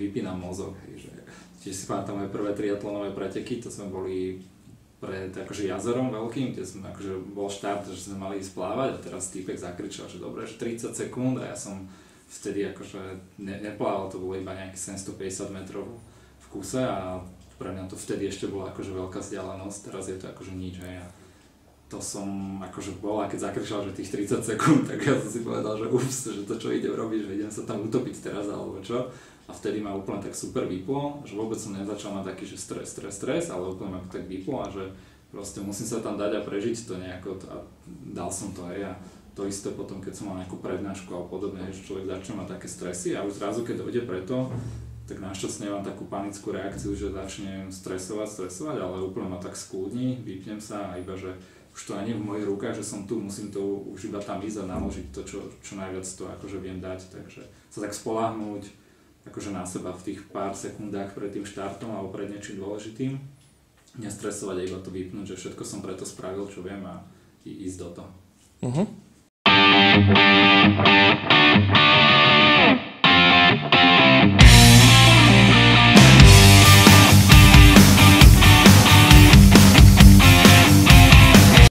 vypínam mozog, hej, že tiež si pamätám moje prvé triatlonové preteky, to sme boli pred akože jazerom veľkým, kde sme akože bol štart, že sme mali ísť plávať a teraz týpek zakričal, že dobre, že 30 sekúnd a ja som vtedy akože neplával, to bolo iba nejakých 750 metrov v kuse a pre mňa to vtedy ešte bola akože veľká vzdialenosť, teraz je to akože nič, hej. A to som akože bol, a keď zakričal, že tých 30 sekúnd, tak ja som si povedal, že ups, že to čo idem robiť, že idem sa tam utopiť teraz alebo čo. A vtedy ma úplne tak super vyplo, že vôbec som nezačal mať taký, že stres, ale úplne ma tak vyplo a že proste musím sa tam dať a prežiť to nejako a dal som to aj. A to isté potom, keď som mal nejakú prednášku a podobne, že človek začne mať také stresy a už zrazu, keď dojde preto, tak našťastne mám takú panickú reakciu, že začnem stresovať, ale úplne ma tak skľudní, vypnem sa a iba, že už to ani v mojich rukách, že som tu, musím to už iba tam ísť a naložiť to, čo najviac to akože viem dať, takže sa tak spoľahnúť akože na seba v tých pár sekundách pred tým štartom alebo pred niečím dôležitým, nestresovať a iba to vypnúť, že všetko som preto spravil, čo viem a ísť do toho.